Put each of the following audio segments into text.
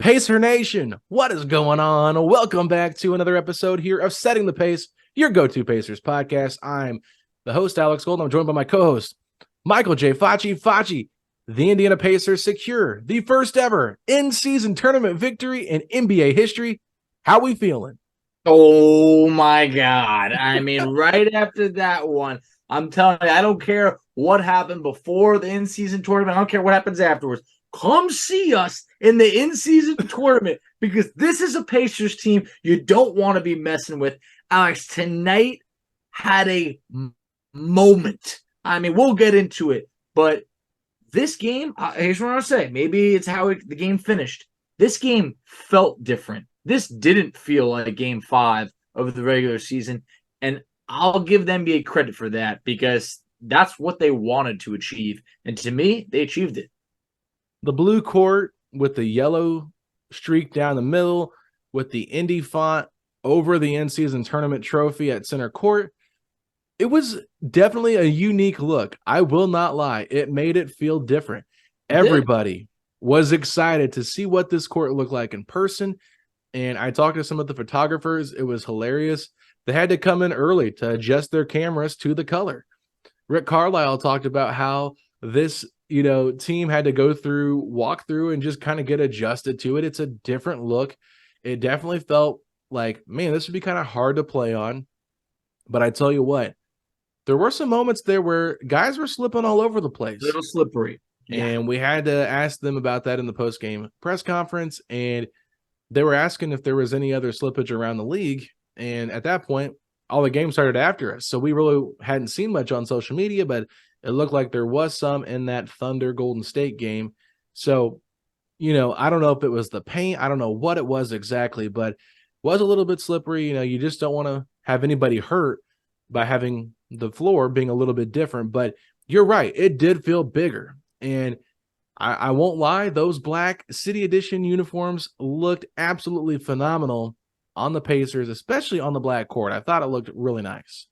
Pacer Nation, what is going on? Welcome back to another episode here of Setting the Pace, your go-to Pacers podcast. I'm the host, Alex Gold. I'm joined by my co-host, Michael J. Facci. Facci, the Indiana Pacers secure the first ever in-season tournament victory in NBA history. How we feeling? Oh, my God. I mean, right after that one, I'm telling you, I don't care what happened before the in-season tournament. I don't care what happens afterwards. Come see us in the in-season tournament because this is a Pacers team you don't want to be messing with. Alex, tonight had a moment. I mean, we'll get into it, but this game, here's what I'll say. Maybe it's how the game finished. This game felt different. This didn't feel like game 5 of the regular season, and I'll give the NBA credit for that because that's what they wanted to achieve, and to me, they achieved it. The blue court with the yellow streak down the middle with the Indy font over the in-season tournament trophy at center court. It was definitely a unique look. I will not lie. It made it feel different. Everybody was excited to see what this court looked like in person. And I talked to some of the photographers. It was hilarious. They had to come in early to adjust their cameras to the color. Rick Carlisle talked about how this team had to walk through and just kind of get adjusted to it. It's a different look. It definitely felt like, man, this would be kind of hard to play on. But I tell you what, there were some moments there where guys were slipping all over the place. A little slippery. Yeah. And we had to ask them about that in the post-game press conference. And they were asking if there was any other slippage around the league. And at that point, all the games started after us. So we really hadn't seen much on social media, but it looked like there was some in that Thunder Golden State game. So, I don't know if it was the paint. I don't know what it was exactly, but it was a little bit slippery. You just don't want to have anybody hurt by having the floor being a little bit different. But you're right. It did feel bigger. And I won't lie. Those black City Edition uniforms looked absolutely phenomenal on the Pacers, especially on the black court. I thought it looked really nice.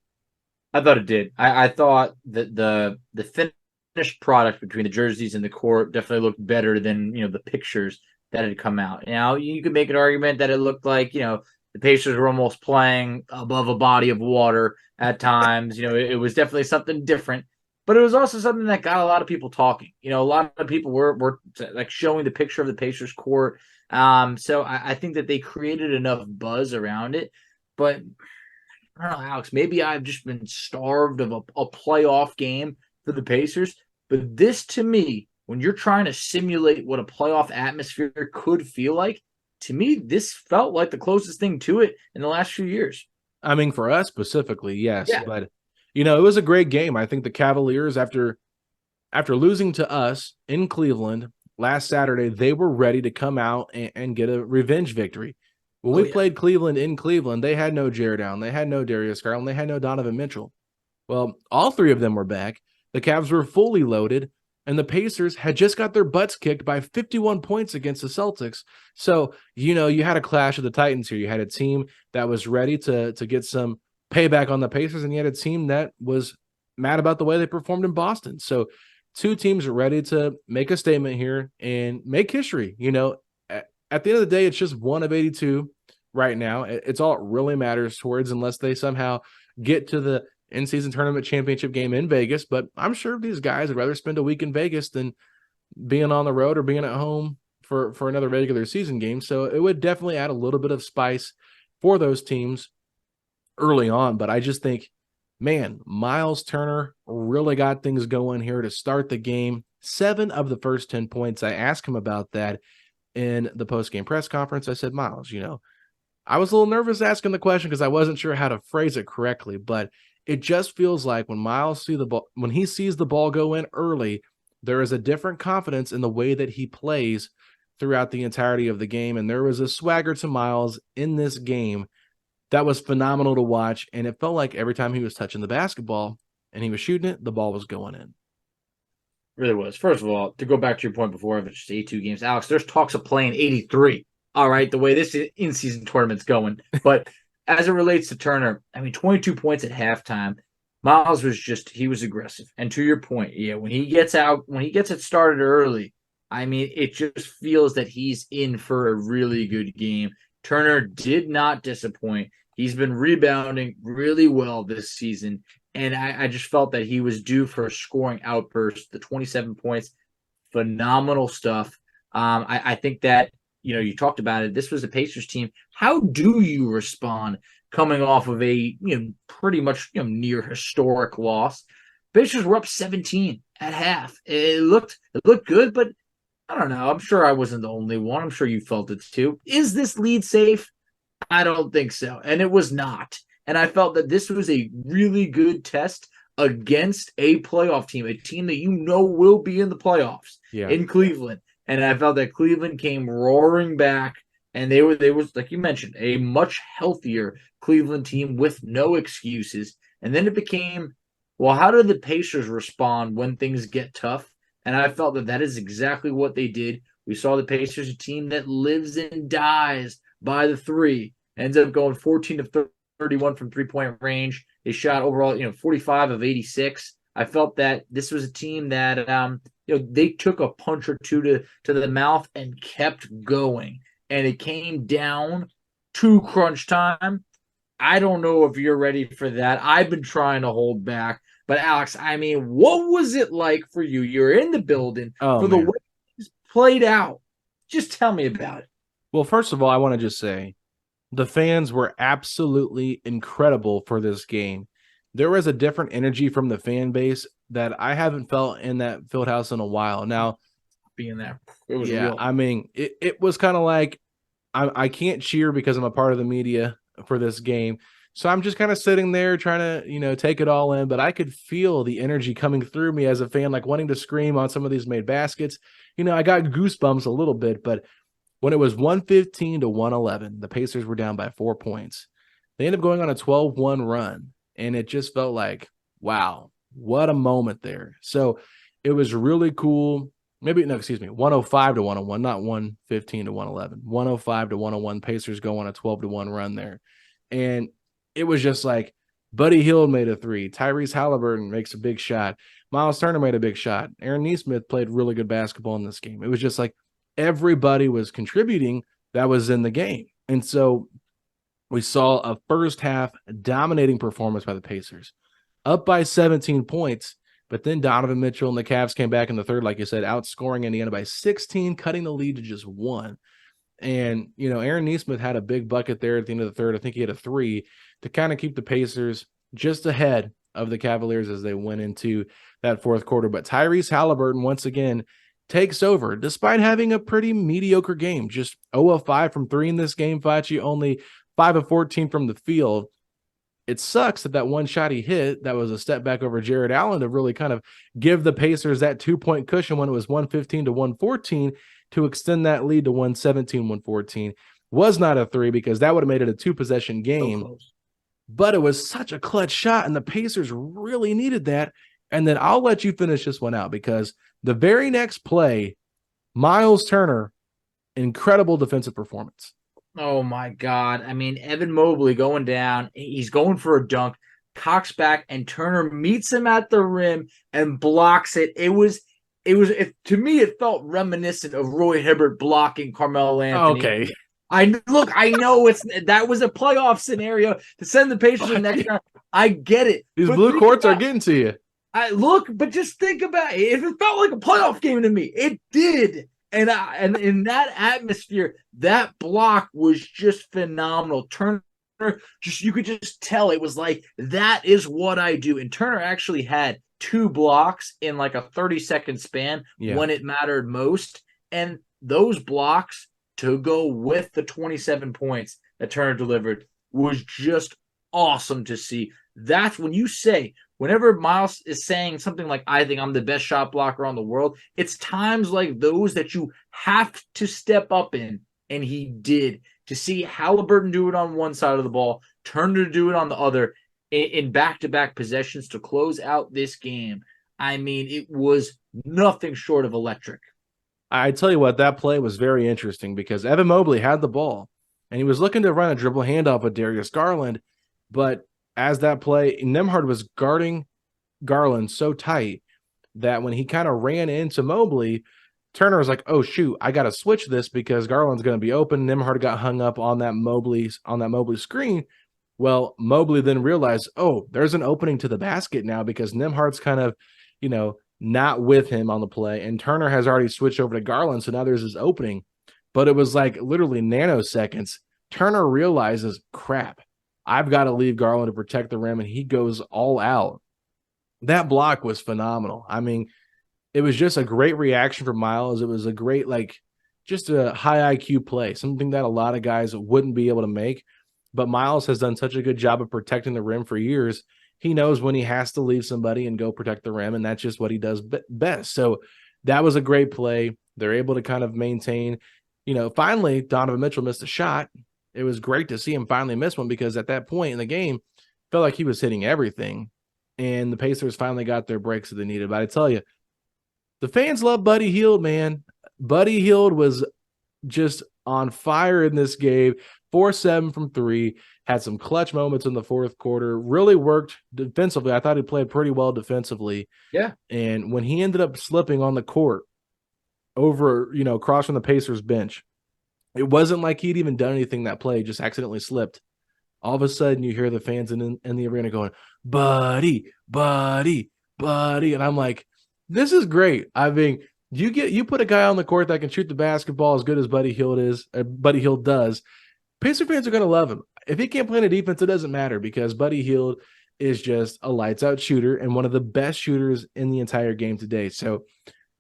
I thought it did. I thought that the finished product between the jerseys and the court definitely looked better than the pictures that had come out. Now you could make an argument that it looked like the Pacers were almost playing above a body of water at times. It was definitely something different, but it was also something that got a lot of people talking. A lot of people were like showing the picture of the Pacers court. So I think that they created enough buzz around it, but I don't know, Alex, maybe I've just been starved of a playoff game for the Pacers. But this, to me, when you're trying to simulate what a playoff atmosphere could feel like, to me, this felt like the closest thing to it in the last few years. I mean, for us specifically, yes. Yeah. But, it was a great game. I think the Cavaliers, after losing to us in Cleveland last Saturday, they were ready to come out and get a revenge victory. When we played Cleveland in Cleveland, they had no Jared Allen, they had no Darius Garland, they had no Donovan Mitchell. Well, all three of them were back. The Cavs were fully loaded, and the Pacers had just got their butts kicked by 51 points against the Celtics. So, you had a clash of the Titans here. You had a team that was ready to get some payback on the Pacers, and you had a team that was mad about the way they performed in Boston. So, two teams are ready to make a statement here and make history. At the end of the day, it's just one of 82 right now. It's all it really matters towards, unless they somehow get to the in-season tournament championship game in Vegas. But I'm sure these guys would rather spend a week in Vegas than being on the road or being at home for another regular season game. So it would definitely add a little bit of spice for those teams early on. But I just think, man, Myles Turner really got things going here to start the game. 7 of the first 10 points. I asked him about that in the post-game press conference. I said, Myles, I was a little nervous asking the question because I wasn't sure how to phrase it correctly, but it just feels like when Myles when he sees the ball go in early, there is a different confidence in the way that he plays throughout the entirety of the game. And there was a swagger to Myles in this game that was phenomenal to watch. And it felt like every time he was touching the basketball and he was shooting it, the ball was going in. Really was. First of all, to go back to your point before of just 82 games, Alex, there's talks of playing 83. All right, the way this in-season tournament's going. But as it relates to Turner, 22 points at halftime. Myles was he was aggressive. And to your point, when he gets it started early, I mean, it just feels that he's in for a really good game. Turner did not disappoint. He's been rebounding really well this season. And I just felt that he was due for a scoring outburst. The 27 points, phenomenal stuff. I think that, you talked about it. This was a Pacers team. How do you respond coming off of a, pretty much, near historic loss? Pacers were up 17 at half. It looked good, but I don't know. I'm sure I wasn't the only one. I'm sure you felt it too. Is this lead safe? I don't think so. And it was not. And I felt that this was a really good test against a playoff team, a team that will be in the playoffs in Cleveland. And I felt that Cleveland came roaring back, and they were like you mentioned, a much healthier Cleveland team with no excuses. And then it became, well, how do the Pacers respond when things get tough? And I felt that is exactly what they did. We saw the Pacers, a team that lives and dies by the three, ends up going 14 of 31 from three-point range. They shot overall, 45 of 86. I felt that this was a team that, they took a punch or two to the mouth and kept going. And it came down to crunch time. I don't know if you're ready for that. I've been trying to hold back. But Alex, I mean, what was it like for you? You're in the building for the way things played out. Just tell me about it. Well, first of all, I want to just say the fans were absolutely incredible for this game. There was a different energy from the fan base that I haven't felt in that field house in a while. Now, being there, it was real. I mean, it was kind of like I can't cheer because I'm a part of the media for this game. So I'm just kind of sitting there trying to, take it all in, but I could feel the energy coming through me as a fan, like wanting to scream on some of these made baskets. I got goosebumps a little bit, but when it was 115 to 111, the Pacers were down by 4 points. They ended up going on a 12-1 run, and it just felt like, wow, what a moment there. So it was really cool. 105 to 101, not 115 to 111. 105 to 101, Pacers go on a 12-1 run there. And it was just like Buddy Hield made a three. Tyrese Haliburton makes a big shot. Myles Turner made a big shot. Aaron Nesmith played really good basketball in this game. It was just like everybody was contributing that was in the game. And so we saw a first half dominating performance by the Pacers, up by 17 points. But then Donovan Mitchell and the Cavs came back in the third, like you said, outscoring Indiana by 16, cutting the lead to just 1. And, Aaron Nesmith had a big bucket there at the end of the third. I think he had a 3 to kind of keep the Pacers just ahead of the Cavaliers as they went into that fourth quarter. But Tyrese Haliburton, once again, takes over despite having a pretty mediocre game. Just 0 of 5 from 3 in this game, Facci, only 5 of 14 from the field. It sucks that one shot he hit, that was a step back over Jared Allen to really kind of give the Pacers that 2-point cushion when it was 115 to 114 to extend that lead to 117, 114. Was not a 3 because that would have made it a 2-possession game. So but it was such a clutch shot, and the Pacers really needed that. And then I'll let you finish this one out because the very next play, Myles Turner, incredible defensive performance. Oh, my God. I mean, Evan Mobley going down. He's going for a dunk, cocks back, and Turner meets him at the rim and blocks it. To me, it felt reminiscent of Roy Hibbert blocking Carmelo Anthony. Okay. I know that was a playoff scenario to send the Pacers the next round. I get it. These blue courts are getting to you. But just think about it. If it felt like a playoff game to me, it did. And in that atmosphere, that block was just phenomenal. Turner, you could just tell it was like, that is what I do. And Turner actually had 2 blocks in like a 30-second span when it mattered most. And those blocks to go with the 27 points that Turner delivered was just awesome to see. That's when you say, whenever Myles is saying something like, I think I'm the best shot blocker on the world, it's times like those that you have to step up in, and he did. To see Haliburton do it on one side of the ball, Turner do it on the other, in back-to-back possessions to close out this game. I mean, it was nothing short of electric. I tell you what, that play was very interesting because Evan Mobley had the ball, and he was looking to run a dribble handoff with Darius Garland, but as that play, Nembhard was guarding Garland so tight that when he kind of ran into Mobley, Turner was like, "Oh shoot, I got to switch this because Garland's going to be open." Nembhard got hung up on that Mobley screen. Well, Mobley then realized, "Oh, there's an opening to the basket now because Nembhard's kind of, not with him on the play, and Turner has already switched over to Garland, so now there's this opening." But it was like literally nanoseconds. Turner realizes, "Crap, I've got to leave Garland to protect the rim," and he goes all out. That block was phenomenal. I mean, it was just a great reaction from Myles. It was a great, just a high IQ play, something that a lot of guys wouldn't be able to make. But Myles has done such a good job of protecting the rim for years. He knows when he has to leave somebody and go protect the rim, and that's just what he does best. So that was a great play. They're able to kind of maintain. Finally, Donovan Mitchell missed a shot. It was great to see him finally miss one because at that point in the game, felt like he was hitting everything. And the Pacers finally got their breaks that they needed. But I tell you, the fans love Buddy Hield, man. Buddy Hield was just on fire in this game. 4-7 from 3, had some clutch moments in the fourth quarter, really worked defensively. I thought he played pretty well defensively. Yeah. And when he ended up slipping on the court over, across from the Pacers bench, it wasn't like he'd even done anything that play, just accidentally slipped. All of a sudden you hear the fans in the arena going, "Buddy, Buddy, Buddy." And I'm like, this is great. I mean, you put a guy on the court that can shoot the basketball as good as Buddy Hield does. Pacer fans are going to love him. If he can't play any defense, it doesn't matter because Buddy Hield is just a lights out shooter and one of the best shooters in the entire game today. So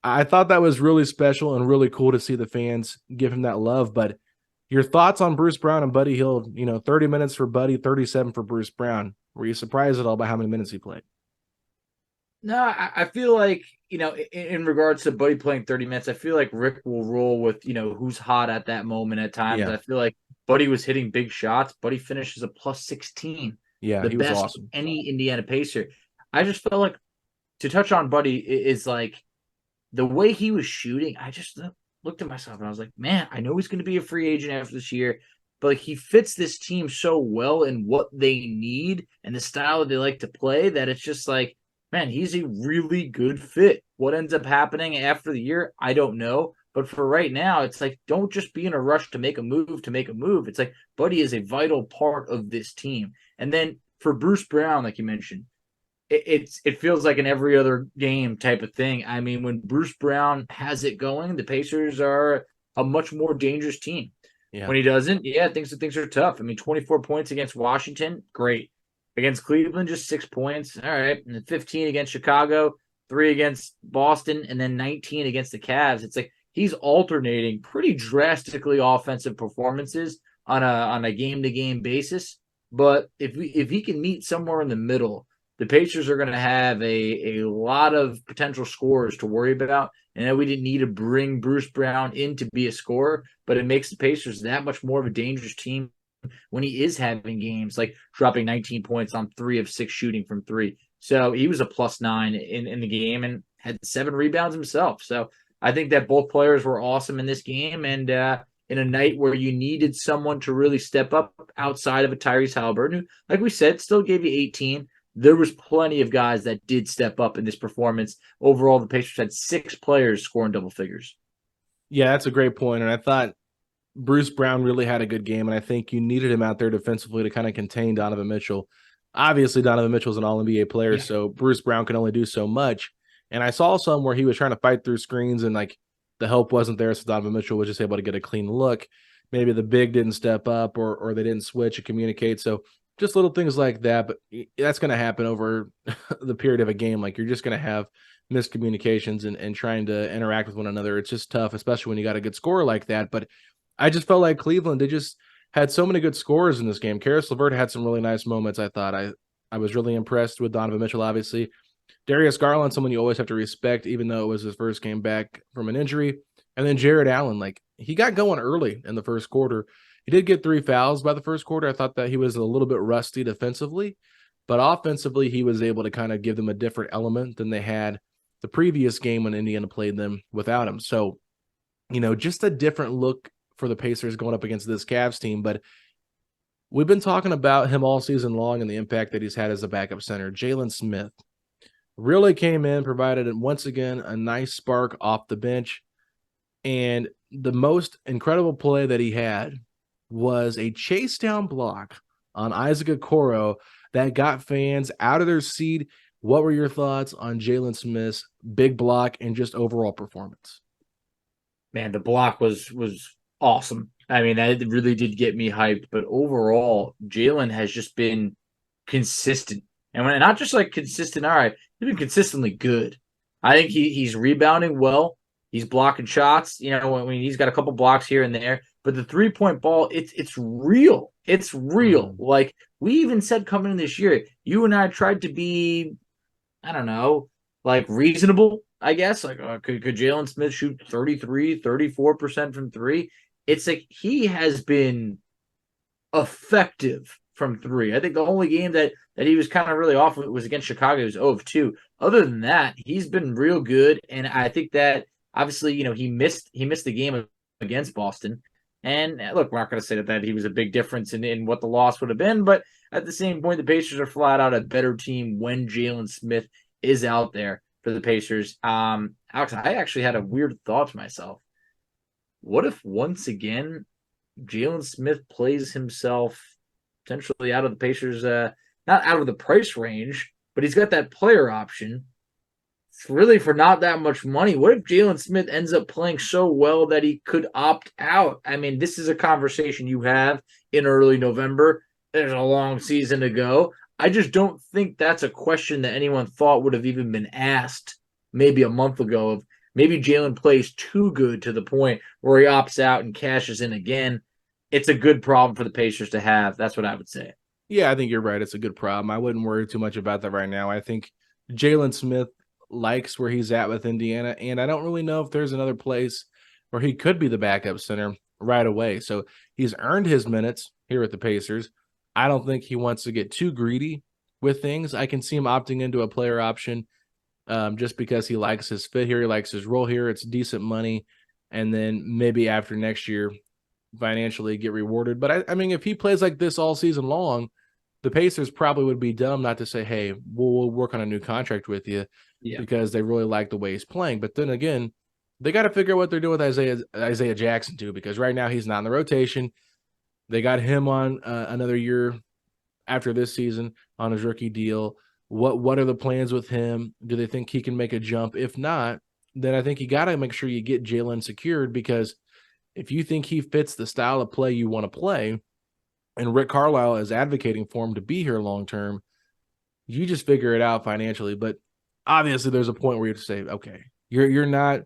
I thought that was really special and really cool to see the fans give him that love. But your thoughts on Bruce Brown and Buddy Hield, 30 minutes for Buddy, 37 for Bruce Brown. Were you surprised at all by how many minutes he played? No, I feel like, in regards to Buddy playing 30 minutes, I feel like Rick will roll with, who's hot at that moment at times. Yeah. I feel like Buddy was hitting big shots. Buddy finishes a plus 16. Yeah, the best awesome. Any Indiana Pacer. I just felt like, to touch on Buddy, is like the way he was shooting, I just looked at myself and I was like, man, I know he's going to be a free agent after this year, but like he fits this team so well in what they need and the style that they like to play that it's just like, man, he's a really good fit. What ends up happening after the year, I don't know. But for right now, it's like, don't just be in a rush to make a move. It's like, Buddy is a vital part of this team. And then for Bruce Brown, like you mentioned, it feels like an every other game type of thing. I mean, when Bruce Brown has it going, the Pacers are a much more dangerous team. Yeah. When he doesn't, things are tough. I mean, 24 points against Washington, great. Against Cleveland, just 6 points. All right. And then 15 against Chicago, 3 against Boston, and then 19 against the Cavs. It's like he's alternating pretty drastically offensive performances on a game-to-game basis. But if he can meet somewhere in the middle, the Pacers are going to have a lot of potential scorers to worry about. And we didn't need to bring Bruce Brown in to be a scorer, but it makes the Pacers that much more of a dangerous team when he is having games like dropping 19 points on 3 of 6 shooting from 3. So he was a +9 in the game and had 7 rebounds himself. So I think that both players were awesome in this game. And in a night where you needed someone to really step up outside of a Tyrese Haliburton, who, like we said, still gave you 18. There was plenty of guys that did step up in this performance. Overall, the Pacers had 6 players scoring double figures. Yeah, that's a great point. And I thought Bruce Brown really had a good game, and I think you needed him out there defensively to kind of contain Donovan Mitchell. Obviously, Donovan Mitchell's an All-NBA player, so Bruce Brown can only do so much. And I saw some where he was trying to fight through screens, and the help wasn't there, so Donovan Mitchell was just able to get a clean look. Maybe the big didn't step up, or they didn't switch and communicate. So just little things like that, but that's going to happen over the period of a game. Like, you're just going to have miscommunications and trying to interact with one another. It's just tough, especially when you got a good scorer like that. But I just felt like Cleveland, they just had so many good scorers in this game. Karis LeVert had some really nice moments, I thought. I was really impressed with Donovan Mitchell, obviously. Darius Garland, someone you always have to respect, even though it was his first game back from an injury. And then Jared Allen, he got going early in the first quarter. He did get 3 fouls by the first quarter. I thought that he was a little bit rusty defensively, but offensively, he was able to kind of give them a different element than they had the previous game when Indiana played them without him. So, just a different look for the Pacers going up against this Cavs team. But we've been talking about him all season long and the impact that he's had as a backup center. Jalen Smith really came in, provided once again a nice spark off the bench. And the most incredible play that he had was a chase down block on Isaac Okoro that got fans out of their seat. What were your thoughts on Jalen Smith's big block and just overall performance? Man, the block was awesome. I mean, that really did get me hyped. But overall, Jalen has just been consistent, and when not just like consistent. All right, he's been consistently good. I think he's rebounding well. He's blocking shots. You know, when he's got a couple blocks here and there. But the 3-point ball, it's real. It's real. Mm. Like we even said coming in this year, you and I tried to be, I don't know, like reasonable, I guess. Like, could Jalen Smith shoot 33, 34% from three? It's like he has been effective from three. I think the only game that he was kind of really off of was against Chicago. He was 0 of 2. Other than that, he's been real good. And I think that obviously, he missed the game against Boston. And look, we're not going to say that he was a big difference in what the loss would have been, but at the same point, the Pacers are flat out a better team when Jalen Smith is out there for the Pacers. Alex, I actually had a weird thought to myself. What if once again Jalen Smith plays himself potentially out of the Pacers, not out of the price range, but he's got that player option. It's really for not that much money. What if Jalen Smith ends up playing so well that he could opt out? I mean, this is a conversation you have in early November. There's a long season to go. I just don't think that's a question that anyone thought would have even been asked maybe a month ago. Of maybe Jalen plays too good to the point where he opts out and cashes in again. It's a good problem for the Pacers to have. That's what I would say. Yeah, I think you're right. It's a good problem. I wouldn't worry too much about that right now. I think Jalen Smith likes where he's at with Indiana, and I don't really know if there's another place where he could be the backup center right away. So he's earned his minutes here at the Pacers. I don't think he wants to get too greedy with things. I can see him opting into a player option just because he likes his fit here. He likes his role here. It's decent money. And then maybe after next year, financially get rewarded. But I mean, if he plays like this all season long, the Pacers probably would be dumb not to say, hey, we'll work on a new contract with you because they really like the way he's playing. But then again, they got to figure out what they're doing with Isaiah Jackson too, because right now he's not in the rotation. They got him on another year after this season on his rookie deal. What are the plans with him? Do they think he can make a jump? If not, then I think you got to make sure you get Jalen secured, because if you think he fits the style of play you want to play, and Rick Carlisle is advocating for him to be here long term, you just figure it out financially. But obviously, there's a point where you have to say, okay, you're not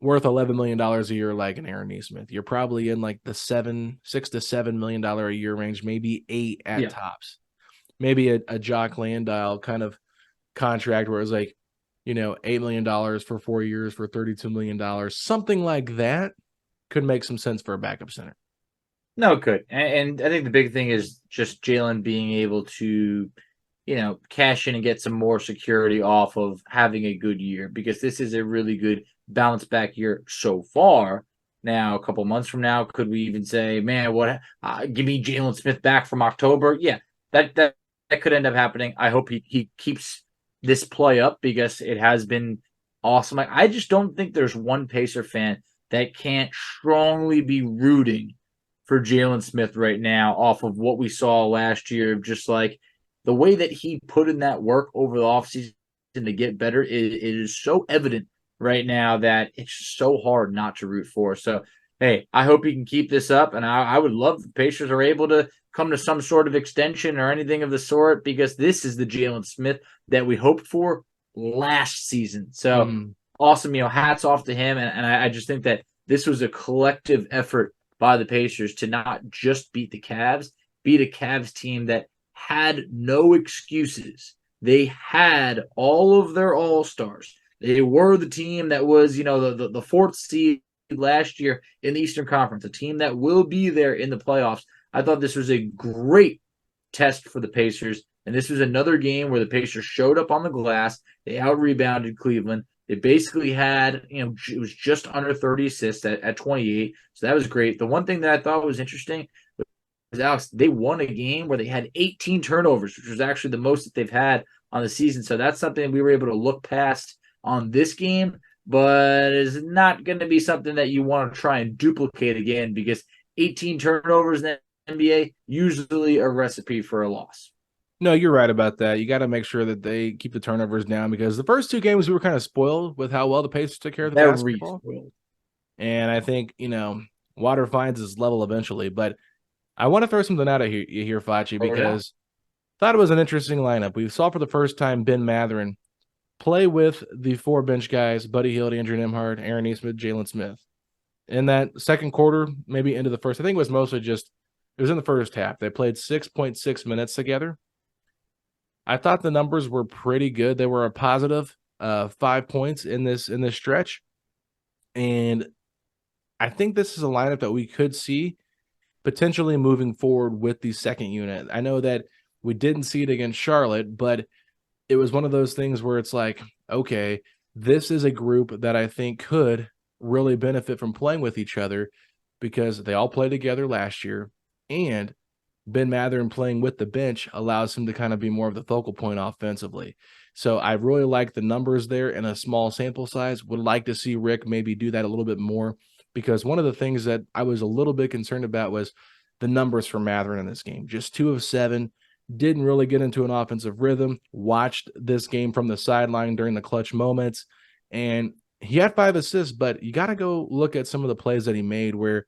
worth $11 million a year like an Aaron Nesmith. You're probably in like the $6 to $7 million a year range, maybe 8 at tops. Maybe a Jock Landale kind of contract where it's like, $8 million for 4 years for $32 million, something like that could make some sense for a backup center. No, it could. And I think the big thing is just Jalen being able to, cash in and get some more security off of having a good year, because this is a really good bounce back year so far. Now, a couple months from now, could we even say, man, give me Jalen Smith back from October? Yeah, that could end up happening. I hope he keeps this play up, because it has been awesome. I just don't think there's one Pacer fan that can't strongly be rooting for Jalen Smith right now off of what we saw last year. Just like the way that he put in that work over the offseason to get better, it is so evident right now that it's so hard not to root for. So, hey, I hope he can keep this up, and I would love if the Pacers are able to come to some sort of extension or anything of the sort, because this is the Jalen Smith that we hoped for last season. So awesome, hats off to him, and I just think that this was a collective effort by the Pacers to not just beat the Cavs, beat a Cavs team that had no excuses. They had all of their all-stars. They were the team that was, the fourth seed last year in the Eastern Conference, a team that will be there in the playoffs. I thought this was a great test for the Pacers, and this was another game where the Pacers showed up on the glass. They out-rebounded Cleveland. They basically had, it was just under 30 assists at 28, so that was great. The one thing that I thought was interesting was, Alex, they won a game where they had 18 turnovers, which was actually the most that they've had on the season. So that's something we were able to look past on this game. but it's not going to be something that you want to try and duplicate again because 18 turnovers in the NBA usually a recipe for a loss. No, you're right about that. You got to make sure that they keep the turnovers down because the first two games we were kind of spoiled with how well the Pacers took care of the Very basketball. spoiled. And I think, water finds its level eventually. But I want to throw something out of here, Facci, because I thought it was an interesting lineup. We saw for the first time Ben Mathurin play with the four bench guys, Buddy Hield, Andrew Nembhard, Aaron Nesmith, Jalen Smith. In that second quarter, maybe into the first, I think it was mostly it was in the first half. They played 6.6 minutes together. I thought the numbers were pretty good. They were a positive 5 points in this stretch. And I think this is a lineup that we could see potentially moving forward with the second unit. I know that we didn't see it against Charlotte, but it was one of those things where it's like, okay, this is a group that I think could really benefit from playing with each other because they all played together last year, and Ben Mathurin playing with the bench allows him to kind of be more of the focal point offensively. So I really like the numbers there in a small sample size. Would like to see Rick maybe do that a little bit more because one of the things that I was a little bit concerned about was the numbers for Mathurin in this game. Just 2 of 7, didn't really get into an offensive rhythm, watched this game from the sideline during the clutch moments, and he had 5 assists, but you got to go look at some of the plays that he made where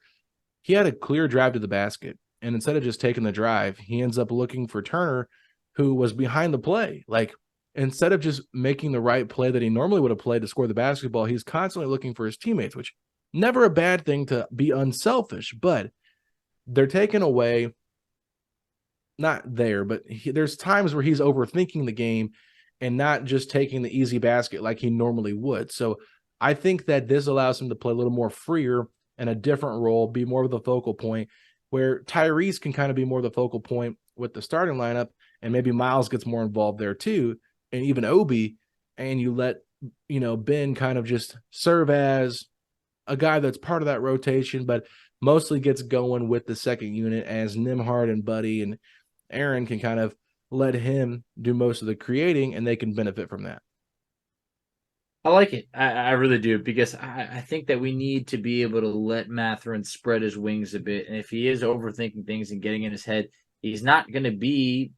he had a clear drive to the basket. And instead of just taking the drive, he ends up looking for Turner, who was behind the play. Like, instead of just making the right play that he normally would have played to score the basketball, he's constantly looking for his teammates, which never a bad thing to be unselfish, but they're taking away, not there, but there's times where he's overthinking the game and not just taking the easy basket like he normally would. So I think that this allows him to play a little more freer in a different role, be more of the focal point, where Tyrese can kind of be more of the focal point with the starting lineup, and maybe Myles gets more involved there too, and even Obi, and you let, Ben kind of just serve as a guy that's part of that rotation, but mostly gets going with the second unit as Nembhard and Buddy and Aaron can kind of let him do most of the creating, and they can benefit from that. I like it. I really do because I think that we need to be able to let Mathurin spread his wings a bit. And if he is overthinking things and getting in his head, he's not going to be,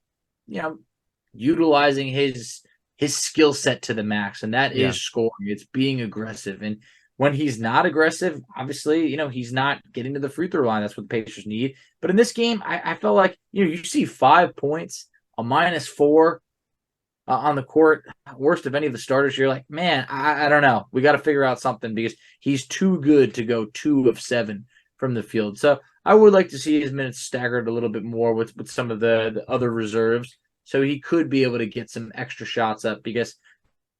utilizing his skill set to the max. And that is scoring. It's being aggressive. And when he's not aggressive, obviously, he's not getting to the free throw line. That's what the Pacers need. But in this game, I felt like, you see 5 points, a -4. On the court, worst of any of the starters, you're like, man, I don't know. We got to figure out something because he's too good to go 2 of 7 from the field. So I would like to see his minutes staggered a little bit more with some of the other reserves so he could be able to get some extra shots up because,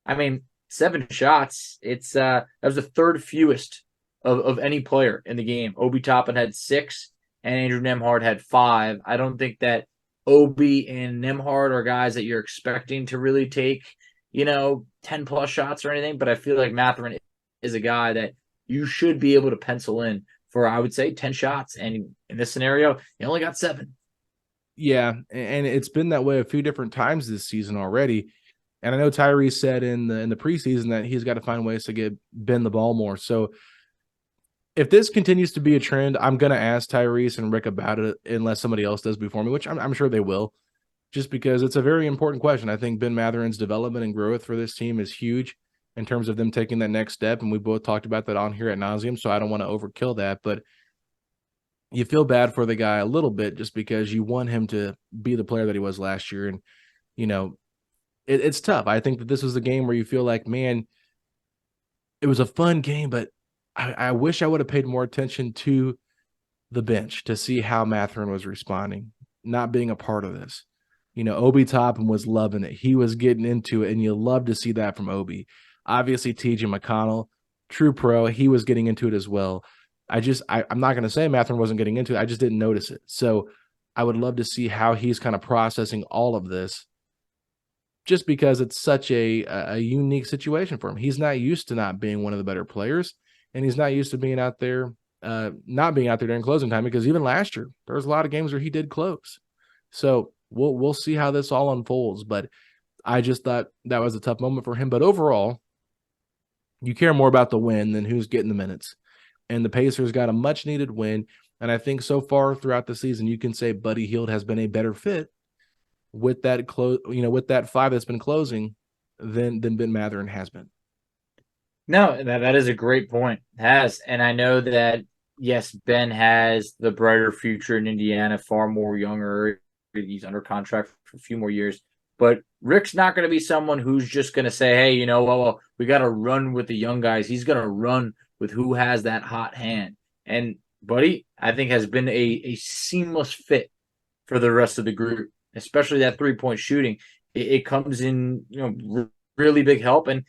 7 shots, that was the third fewest of any player in the game. Obi Toppin had 6 and Andrew Nembhard had 5. I don't think that Obi and Nembhard are guys that you're expecting to really take, 10 plus shots or anything. But I feel like Mathurin is a guy that you should be able to pencil in for, I would say, 10 shots. And in this scenario, he only got 7. Yeah. And it's been that way a few different times this season already. And I know Tyrese said in the preseason that he's got to find ways to get Ben the ball more. So if this continues to be a trend, I'm going to ask Tyrese and Rick about it unless somebody else does before me, which I'm sure they will, just because it's a very important question. I think Ben Mathurin's development and growth for this team is huge in terms of them taking that next step, and we both talked about that on here at nauseum, so I don't want to overkill that, but you feel bad for the guy a little bit just because you want him to be the player that he was last year, and, it's tough. I think that this was a game where you feel like, man, it was a fun game, but I wish I would have paid more attention to the bench to see how Mathurin was responding, not being a part of this. Obi Toppin was loving it. He was getting into it, and you love to see that from Obi. Obviously, TJ McConnell, true pro, he was getting into it as well. I'm not going to say Mathurin wasn't getting into it. I just didn't notice it. So I would love to see how he's kind of processing all of this just because it's such a unique situation for him. He's not used to not being one of the better players, and he's not used to being out there, not being out there during closing time because even last year, there was a lot of games where he did close. So we'll see how this all unfolds, but I just thought that was a tough moment for him. But overall, You care more about the win than who's getting the minutes. And the Pacers got a much needed win. And I think so far throughout the season, you can say Buddy Hield has been a better fit with that with that five that's been closing than Ben Mathurin has been. No, that is a great point. Has, and I know that yes, Ben has the brighter future in Indiana, far more younger. He's under contract for a few more years. But Rick's not going to be someone who's just going to say, "Hey, well, we got to run with the young guys." He's going to run with who has that hot hand. And Buddy, I think, has been a seamless fit for the rest of the group, especially that 3-point shooting. It comes in, really big help. And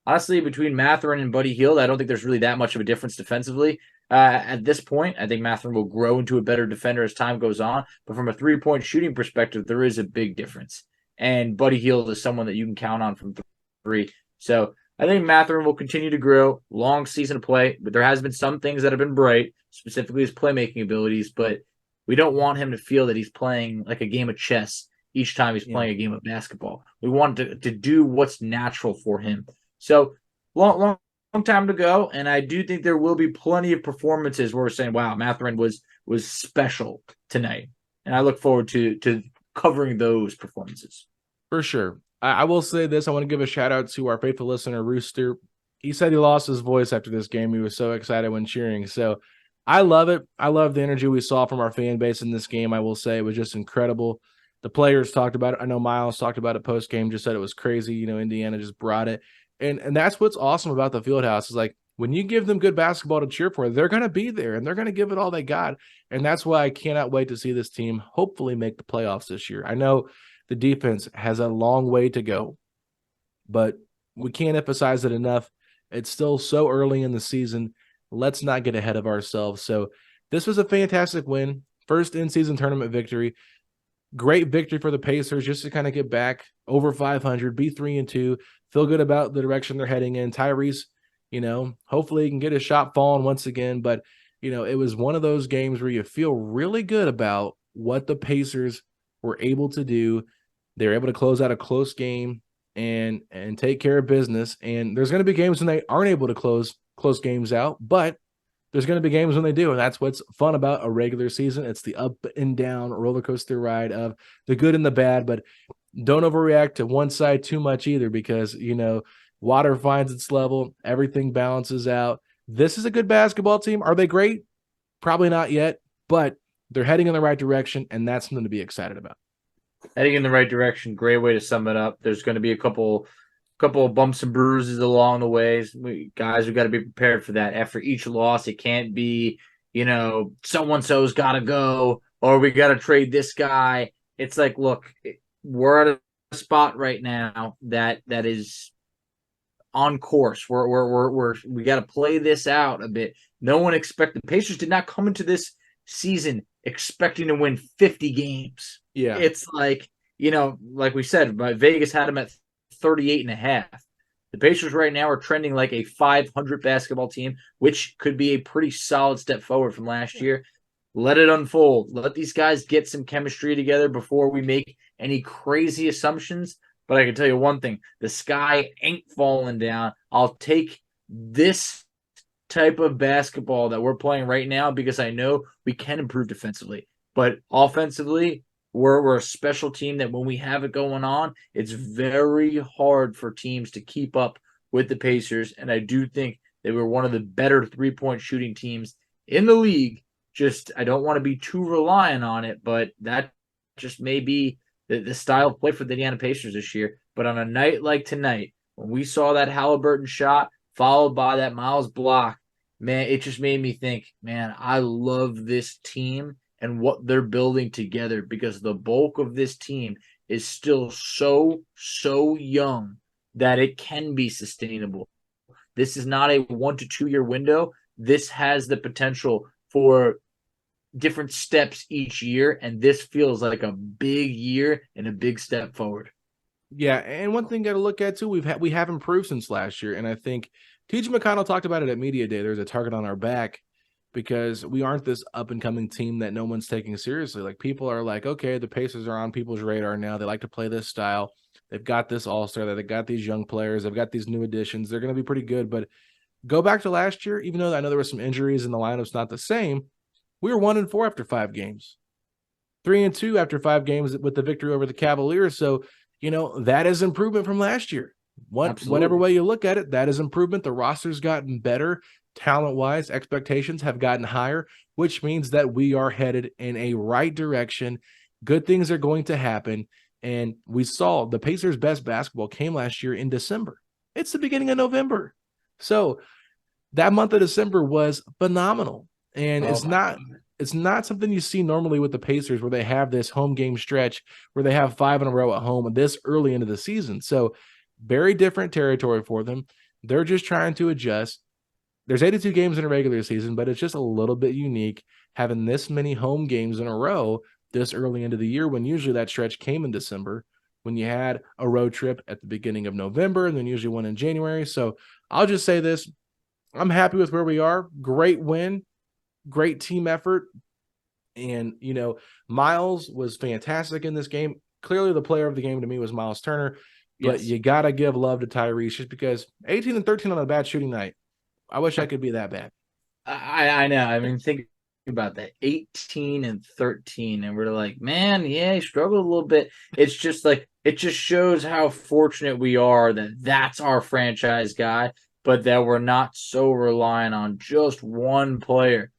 honestly, between Mathurin and Buddy Hield, I don't think there's really that much of a difference defensively. At this point, I think Mathurin will grow into a better defender as time goes on. But from a 3-point shooting perspective, there is a big difference. And Buddy Hield is someone that you can count on from three. So I think Mathurin will continue to grow. Long season of play, but there has been some things that have been bright, specifically his playmaking abilities. But we don't want him to feel that he's playing like a game of chess each time he's playing a game of basketball. We want to do what's natural for him. So long time to go, and I do think there will be plenty of performances where we're saying, "Wow, Mathurin was special tonight," and I look forward to covering those performances. For sure. I will say this. I want to give a shout out to our faithful listener, Rooster. He said he lost his voice after this game. He was so excited when cheering. So I love it. I love the energy we saw from our fan base in this game. I will say it was just incredible. The players talked about it. I know Myles talked about it post game, just said it was crazy. Indiana just brought it. And that's what's awesome about the field house is like when you give them good basketball to cheer for, they're going to be there and they're going to give it all they got. And that's why I cannot wait to see this team hopefully make the playoffs this year. I know the defense has a long way to go, but we can't emphasize it enough. It's still so early in the season. Let's not get ahead of ourselves. So this was a fantastic win. First in-season tournament victory. Great victory for the Pacers just to kind of get back over 500, be 3-2, feel good about the direction they're heading in. Tyrese, hopefully he can get his shot falling once again. But, it was one of those games where you feel really good about what the Pacers were able to do. They're able to close out a close game and take care of business. And there's going to be games when they aren't able to close games out, but there's going to be games when they do. And that's what's fun about a regular season. It's the up and down roller coaster ride of the good and the bad, but don't overreact to one side too much either because, water finds its level. Everything balances out. This is a good basketball team. Are they great? Probably not yet, but they're heading in the right direction, and that's something to be excited about. Heading in the right direction. Great way to sum it up. There's going to be a couple of bumps and bruises along the ways. We got to be prepared for that. After each loss, it can't be, so-and-so's got to go or we got to trade this guy. It's like, look, we're at a spot right now that is on course. We got to play this out a bit. No one expected. The Pacers did not come into this season expecting to win 50 games. Yeah. It's like, like we said, Vegas had them at 38.5. The Pacers right now are trending like a 500 basketball team, which could be a pretty solid step forward from last year. Let it unfold. Let these guys get some chemistry together before we make any crazy assumptions. But I can tell you one thing, the sky ain't falling down. I'll take this type of basketball that we're playing right now because I know we can improve defensively. But offensively, we're a special team that when we have it going on, it's very hard for teams to keep up with the Pacers. And I do think they were one of the better 3-point shooting teams in the league. Just I don't want to be too reliant on it, but that just may be the style of play for the Indiana Pacers this year. But on a night like tonight, when we saw that Haliburton shot followed by that Myles block, man, it just made me think, man, I love this team and what they're building together because the bulk of this team is still so young that it can be sustainable. This is not a 1 to 2 year window. This has the potential for different steps each year, and this feels like a big year and a big step forward. Yeah, and one thing you got to look at too, we have improved since last year, and I think TJ McConnell talked about it at Media Day. There's a target on our back because we aren't this up-and-coming team that no one's taking seriously. Like, people are like, okay, the Pacers are on people's radar now. They like to play this style. They've got this all-star, they've got these young players, they've got these new additions. They're going to be pretty good. But go back to last year, even though I know there were some injuries and the lineup's not the same, we were 1-4 after 5 games, 3-2 after 5 games with the victory over the Cavaliers. So, that is improvement from last year. Whatever way you look at it, that is improvement. The roster's gotten better talent-wise. Expectations have gotten higher, which means that we are headed in a right direction. Good things are going to happen. And we saw the Pacers' best basketball came last year in December. It's the beginning of November. So that month of December was phenomenal. And it's not something you see normally with the Pacers, where they have this home game stretch where they have 5 in a row at home this early into the season. So very different territory for them. They're just trying to adjust. There's 82 games in a regular season, but it's just a little bit unique having this many home games in a row this early into the year, when usually that stretch came in December, when you had a road trip at the beginning of November and then usually one in January. So I'll just say this. I'm happy with where we are. Great win, great team effort. And, Myles was fantastic in this game. Clearly the player of the game to me was Myles Turner. But you got to give love to Tyrese, just because 18 and 13 on a bad shooting night. I wish I could be that bad. I know. I mean, think about that. 18 and 13. And we're like, man, yeah, he struggled a little bit. It's just like, it just shows how fortunate we are that that's our franchise guy, but that we're not so reliant on just one player.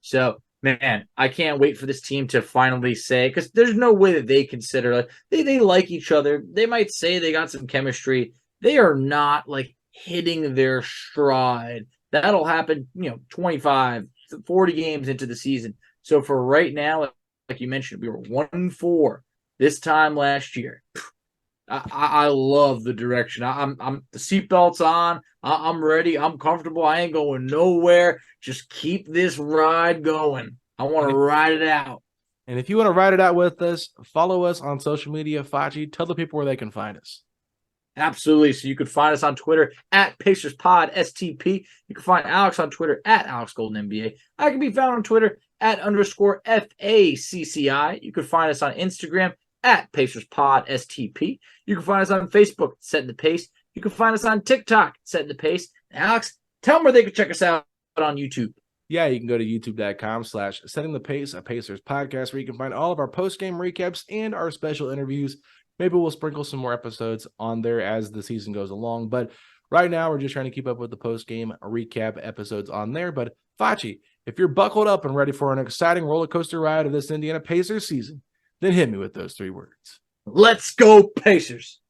So, man, I can't wait for this team to finally say, because there's no way that they consider, like, they like each other. They might say they got some chemistry. They are not like hitting their stride. That'll happen, 25, 40 games into the season. So for right now, like you mentioned, we were 1-4 this time last year. I love the direction. I'm the seatbelt's on. I'm ready. I'm comfortable. I ain't going nowhere. Just keep this ride going. I want to ride it out. And if you want to ride it out with us, follow us on social media. Facci, tell the people where they can find us. Absolutely. So you can find us on Twitter at PacersPod STP. You can find Alex on Twitter at AlexGoldenNBA. I can be found on Twitter at _FACCI. You can find us on Instagram at PacersPod STP. You can find us on Facebook, Setting the Pace. You can find us on TikTok, Setting the Pace. Alex, tell them where they can check us out on YouTube. Yeah, you can go to youtube.com/Setting the Pace, a Pacers podcast, where you can find all of our post-game recaps and our special interviews. Maybe we'll sprinkle some more episodes on there as the season goes along. But right now, we're just trying to keep up with the post-game recap episodes on there. But Facci, if you're buckled up and ready for an exciting roller coaster ride of this Indiana Pacers season, then hit me with those 3 words. Let's go, Pacers!